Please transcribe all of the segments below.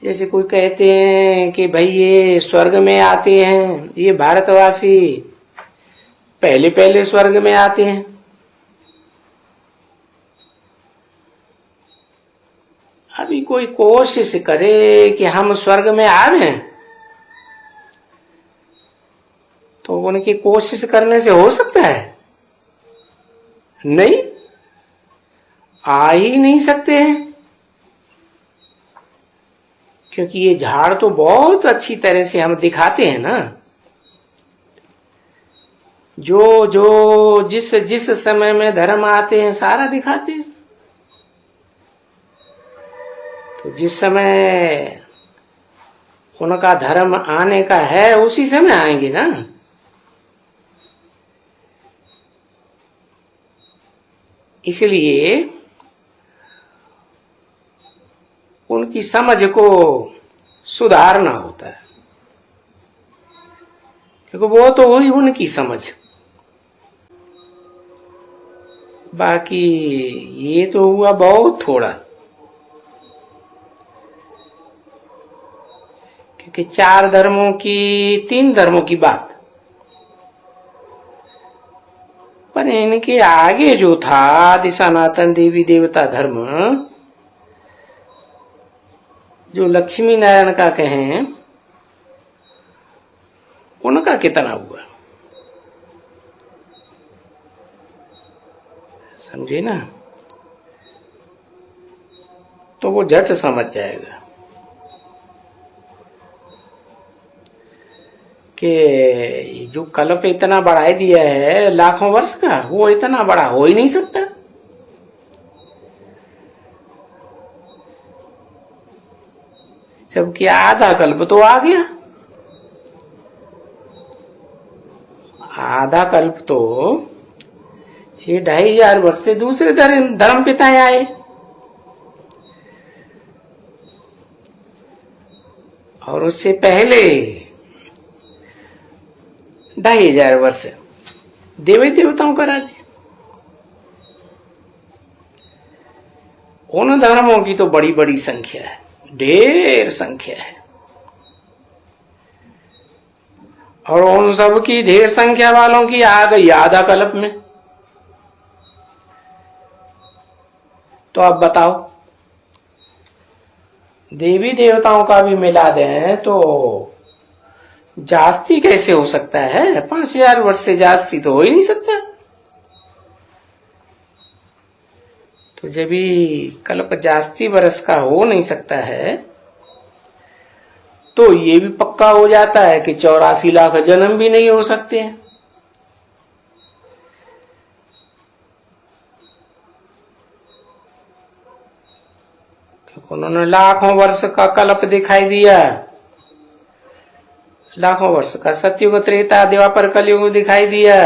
जैसे कोई कहते हैं कि भाई ये स्वर्ग में आते हैं, ये भारतवासी पहले पहले स्वर्ग में आते हैं। अभी कोई कोशिश करे कि हम स्वर्ग में आवे, तो उनकी कोशिश करने से हो सकता है? नहीं, आ ही नहीं सकते हैं। क्योंकि ये झाड़ तो बहुत अच्छी तरह से हम दिखाते हैं ना, जो जो जिस जिस समय में धर्म आते हैं सारा दिखाते हैं। तो जिस समय उनका धर्म आने का है उसी समय आएंगे ना। इसलिए उनकी समझ को सुधारना होता है, क्योंकि वो तो हुई उनकी समझ। बाकी ये तो हुआ बहुत थोड़ा, क्योंकि 4 धर्मों की 3 धर्मों की बात, पर इनके आगे जो था आदि सनातन देवी देवता धर्म, जो लक्ष्मी नारायण का कहें, उनका कितना हुआ समझे ना। तो वो झट समझ जाएगा कि जो कल्प इतना बढ़ा दिया है लाखों वर्ष का, वो इतना बड़ा हो ही नहीं सकता। जबकि आधा कल्प तो आ गया। आधा कल्प तो ये 2500 वर्ष से दूसरे धर्म पिताएं आए, और उससे पहले 2500 वर्ष देवी देवताओं का राज्य। उन धर्मों की तो बड़ी बड़ी संख्या है, ढेर संख्या है, और उन सब की ढेर संख्या वालों की आ गई आधा कल्प में। तो अब बताओ, देवी देवताओं का भी मिला दें तो जास्ती कैसे हो सकता है? 5000 वर्ष से जास्ती तो हो ही नहीं सकता। तो जब भी कल्प जास्ती वर्ष का हो नहीं सकता है, तो ये भी पक्का हो जाता है कि 84 लाख जन्म भी नहीं हो सकते हैं। उन्होंने लाखों वर्ष का कल्प दिखाई दिया, लाखों वर्ष का सतयुग त्रेता द्वापर कलयुग दिखाई दिया,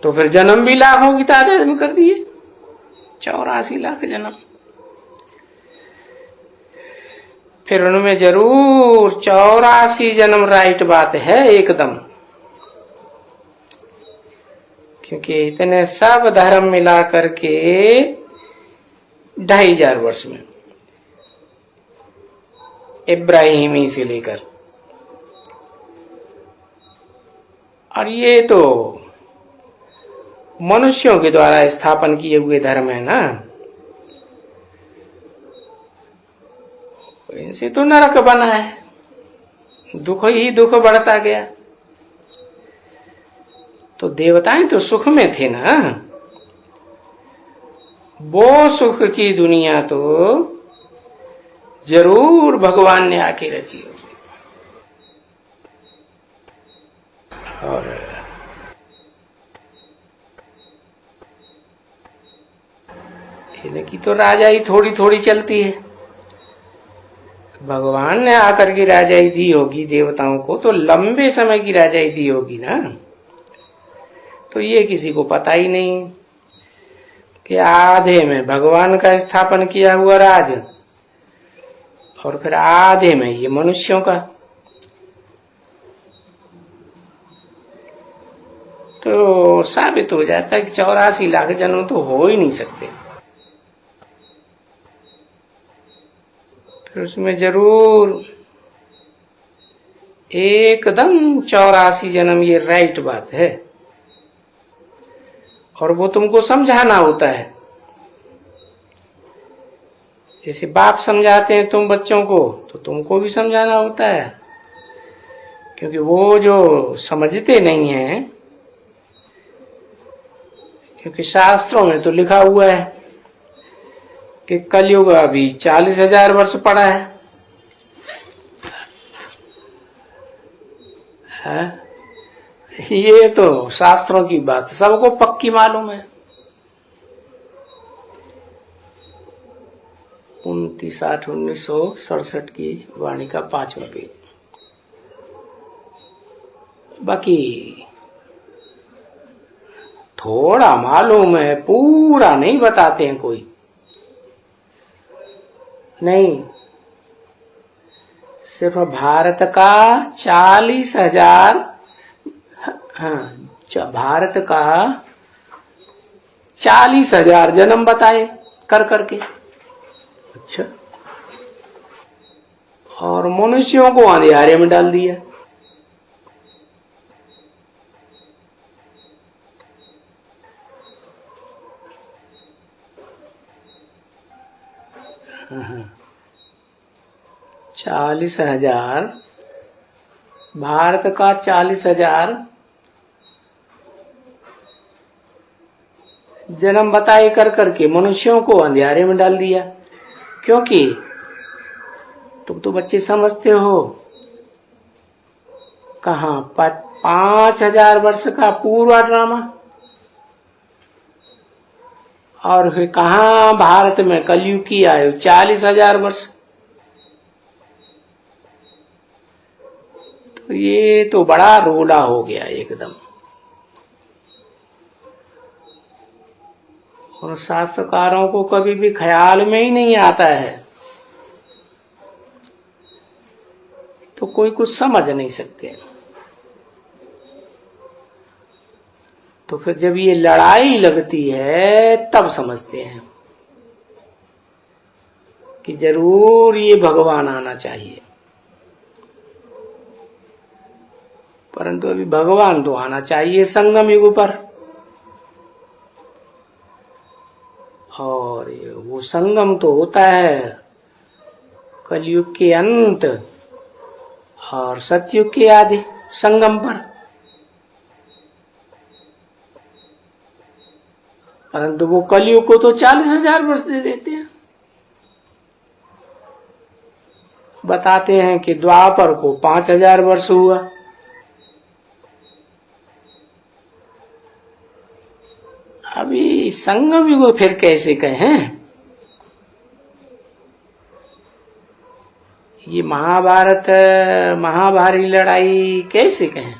तो फिर जन्म भी लाखों की तादाद में कर दिए, 84 लाख जन्म। फिर उनमें जरूर 84 जन्म राइट बात है एकदम, क्योंकि इतने सब धर्म मिला करके 2500 वर्ष में, इब्राहिमी से लेकर, और ये तो मनुष्यों के द्वारा स्थापन किए हुए धर्म है ना, इनसे तो नरक बना है, दुख ही दुख बढ़ता गया। तो देवताएं तो सुख में थे ना, वो सुख की दुनिया तो जरूर भगवान ने आके रची होगी। और इनकी तो राजाई थोड़ी थोड़ी चलती है, भगवान ने आकर के राजाई दी होगी देवताओं को, तो लंबे समय की राजाई दी होगी ना। तो ये किसी को पता ही नहीं कि आधे में भगवान का स्थापन किया हुआ राज, और फिर आधे में ये मनुष्यों का। तो साबित हो जाता है कि 84 लाख जन्म तो हो ही नहीं सकते। फिर उसमें जरूर एकदम 84 जन्म, ये राइट बात है। और वो तुमको समझाना होता है, जैसे बाप समझाते हैं तुम बच्चों को, तो तुमको भी समझाना होता है। क्योंकि वो जो समझते नहीं है, क्योंकि शास्त्रों में तो लिखा हुआ है कि कलयुग अभी 40,000 वर्ष पड़ा है? ये तो शास्त्रों की बात सबको पक्की मालूम है। 29/8/1967 की वाणी का 5वां पेज। बाकी थोड़ा मालूम है, पूरा नहीं बताते हैं कोई नहीं। सिर्फ भारत का 40,000, हाँ, भारत का 40,000 जन्म बताए कर करके। अच्छा, और मनुष्यों को अंधियारे में डाल दिया। हाँ, 40,000, भारत का 40,000 जन्म बताए कर करके मनुष्यों को अंधियारे में डाल दिया। क्योंकि तुम तो बच्चे समझते हो, कहाँ 5,000 वर्ष का पूर्वा ड्रामा, और कहाँ भारत में कलयुग की आयु 40,000 वर्ष। तो ये तो बड़ा रोड़ा हो गया एकदम। और शास्त्रकारों को कभी भी ख्याल में ही नहीं आता है, तो कोई कुछ समझ नहीं सकते। तो फिर जब ये लड़ाई लगती है तब समझते हैं कि जरूर ये भगवान आना चाहिए। परंतु अभी भगवान तो आना चाहिए संगम युग पर, और वो संगम तो होता है कलयुग के अंत और सतयुग के आदि संगम पर। परंतु वो कलयुग को तो 40,000 वर्ष दे देते हैं। बताते हैं कि द्वापर को 5,000 वर्ष हुआ। अभी संगम युग फिर कैसे कहें? ये महाभारत महाभारी लड़ाई कैसे कहें?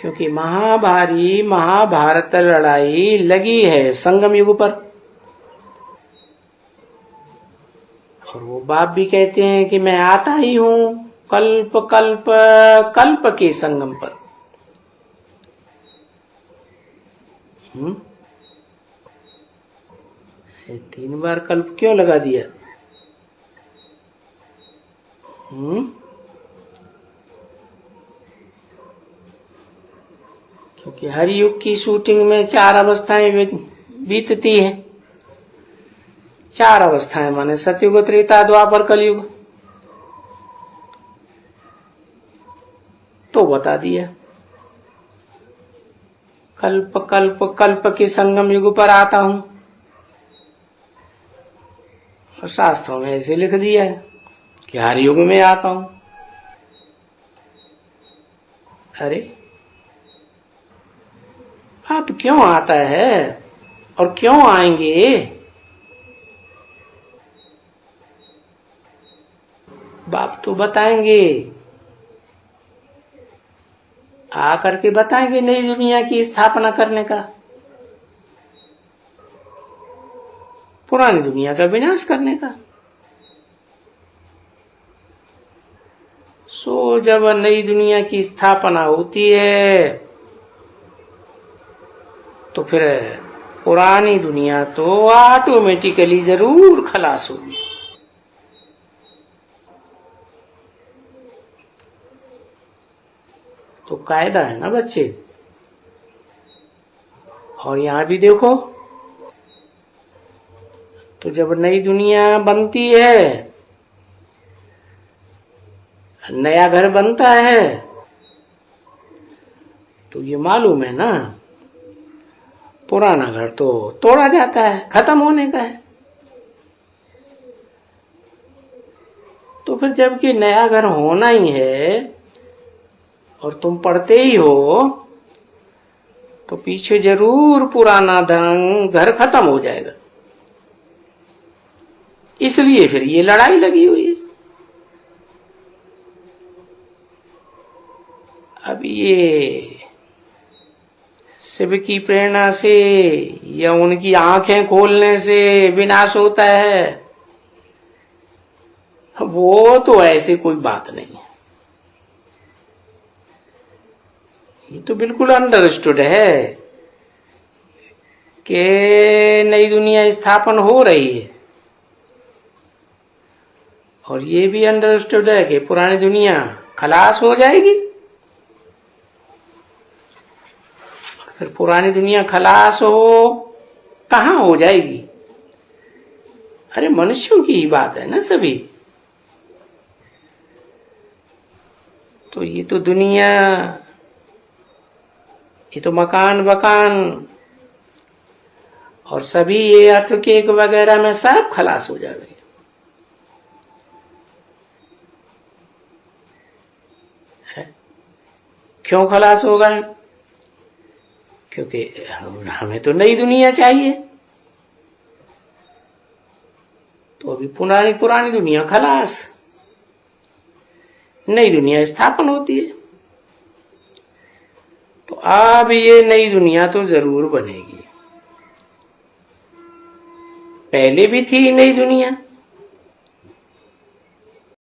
क्योंकि महाभारी महाभारत लड़ाई लगी है संगम युग पर। और वो बाप भी कहते हैं कि मैं आता ही हूं कल्प कल्प कल्प के संगम पर। 3 बार कल्प क्यों लगा दिया? क्योंकि हर युग की शूटिंग में 4 अवस्थाएं बीतती हैं। 4 अवस्थाएं माने सतयुग, त्रेता, द्वापर, कलयुग। तो बता दिया कल्प कल्प कल्प के संगम युग पर आता हूं। और शास्त्रों में ऐसे लिख दिया है कि हर युग में आता हूं। अरे आप क्यों आता है और क्यों आएंगे? बाप तो बताएंगे, आकर के बताएंगे नई दुनिया की स्थापना करने का, पुरानी दुनिया का विनाश करने का। सो जब नई दुनिया की स्थापना होती है तो फिर पुरानी दुनिया तो ऑटोमेटिकली जरूर खलास होगी। तो कायदा है ना बच्चे। और यहां भी देखो, तो जब नई दुनिया बनती है, नया घर बनता है, तो ये मालूम है ना पुराना घर तो तोड़ा जाता है, खत्म होने का है। तो फिर जबकि नया घर होना ही है और तुम पढ़ते ही हो, तो पीछे जरूर पुराना घर खत्म हो जाएगा। इसलिए फिर ये लड़ाई लगी हुई है। अब ये शिव की प्रेरणा से या उनकी आंखें खोलने से विनाश होता है, वो तो ऐसे कोई बात नहीं है। ये तो बिल्कुल अंडरस्टूड है कि नई दुनिया स्थापन हो रही है, और ये भी अंडरस्टूड है कि पुरानी दुनिया खलास हो जाएगी। फिर पुरानी दुनिया खलास हो कहां हो जाएगी? अरे मनुष्यों की ही बात है ना सभी। तो ये तो दुनिया, ये तो मकान वकान और सभी ये अर्थक्वेक वगैरह में सब खलास हो जाएंगे। क्यों खलास होगा? क्योंकि हमें तो नई दुनिया चाहिए। तो अभी पुरानी दुनिया खलास, नई दुनिया स्थापन होती है। तो अब ये नई दुनिया तो जरूर बनेगी। पहले भी थी नई दुनिया,